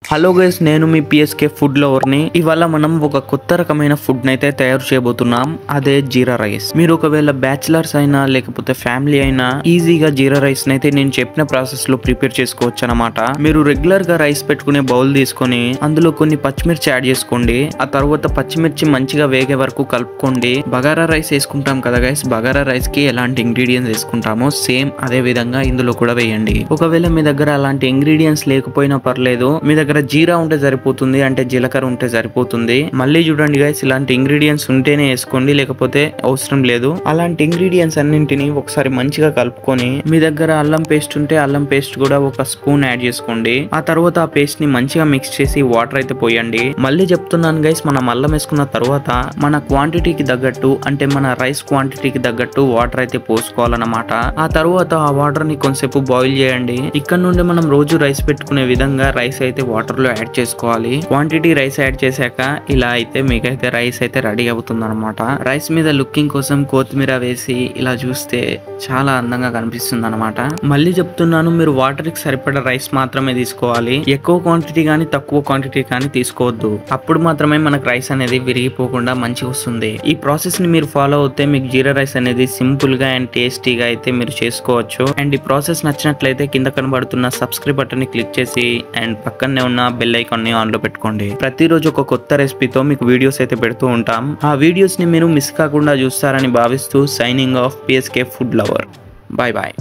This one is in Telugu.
హలో గైస్, నేను మీ పిఎస్కే ఫుడ్ లవర్ని. ఇవాళ మనం ఒక కొత్త రకమైన ఫుడ్ అయితే తయారు చేయబోతున్నాం. అదే జీరా రైస్. మీరు ఒకవేళ బ్యాచిలర్స్ అయినా లేకపోతే ఫ్యామిలీ అయినా ఈజీగా జీరా రైస్ అయితే నేను చెప్పిన ప్రాసెస్ లో ప్రిపేర్ చేసుకోవచ్చు అనమాట. మీరు రెగ్యులర్ గా రైస్ పెట్టుకునే బౌల్ తీసుకొని అందులో కొన్ని పచ్చిమిర్చి యాడ్ చేసుకోండి. ఆ తర్వాత పచ్చిమిర్చి మంచిగా వేగే వరకు కలుపుకోండి. బగారా రైస్ వేసుకుంటాం కదా గైస్, బగారా రైస్ కి ఎలాంటి ఇంగ్రీడియంట్స్ వేసుకుంటామో సేమ్ అదే విధంగా ఇందులో కూడా వేయండి. ఒకవేళ మీ దగ్గర అలాంటి ఇంగ్రీడియంట్స్ లేకపోయినా పర్లేదు, మీ దగ్గర జీరా ఉంటే సరిపోతుంది, అంటే జీలకర్ర ఉంటే సరిపోతుంది. మళ్ళీ చూడండి గైస్, ఇలాంటి ఇంగ్రీడియంట్స్ ఉంటేనే వేసుకోండి, లేకపోతే అవసరం లేదు. అలాంటి ఇంగ్రీడియంట్స్ అన్నింటినీ ఒకసారి మంచిగా కలుపుకొని మీ దగ్గర అల్లం పేస్ట్ ఉంటే అల్లం పేస్ట్ కూడా ఒక స్పూన్ యాడ్ చేసుకోండి. ఆ తర్వాత ఆ పేస్ట్ ని మంచిగా మిక్స్ చేసి వాటర్ అయితే పోయండి. మళ్ళీ చెప్తున్నాను గైస్, మనం అల్లం వేసుకున్న తర్వాత మన క్వాంటిటీకి తగ్గట్టు, అంటే మన రైస్ క్వాంటిటీకి తగ్గట్టు వాటర్ అయితే పోసుకోవాలన్నమాట. ఆ తర్వాత ఆ వాటర్ ని కొంచెంసేపు బాయిల్ చేయండి. ఇక్కడ నుండి మనం రోజు రైస్ పెట్టుకునే విధంగా రైస్ అయితే వాటర్ లో యాడ్ చేసుకోవాలి. క్వాంటిటీ రైస్ యాడ్ చేశాక ఇలా అయితే మీకైతే రైస్ అయితే రెడీ అవుతుంది అనమాట. రైస్ మీద లుకింగ్ కోసం కొత్తిమీర వేసి ఇలా చూస్తే చాలా అందంగా కనిపిస్తుంది అనమాట. మళ్ళీ చెప్తున్నాను, మీరు వాటర్ కి సరిపడా రైస్ మాత్రమే తీసుకోవాలి. ఎక్కువ క్వాంటిటీ కానీ తక్కువ క్వాంటిటీ కానీ తీసుకోవద్దు. అప్పుడు మాత్రమే మనకు రైస్ అనేది విరిగిపోకుండా మంచిగా వస్తుంది. ఈ ప్రాసెస్ ని మీరు ఫాలో అవుతే మీకు జీరా రైస్ అనేది సింపుల్ గా అండ్ టేస్టీగా అయితే మీరు చేసుకోవచ్చు. అండ్ ఈ ప్రాసెస్ నచ్చినట్లయితే కింద కనబడుతున్న సబ్స్క్రైబ్ బటన్ ని క్లిక్ చేసి అండ్ పక్కనే ఉన్న బెల్ ఐకాన్ ని ఆన్ లో పెట్టుకోండి. ప్రతిరోజు ఒక కొత్త రెసిపీతో మీకు వీడియోస్ అయితే పెడుతూ ఉంటాం. ఆ వీడియోస్ ని మీరు మిస్ కాకుండా చూస్తారని భావిస్తూ signing off PSK food lover. Bye bye.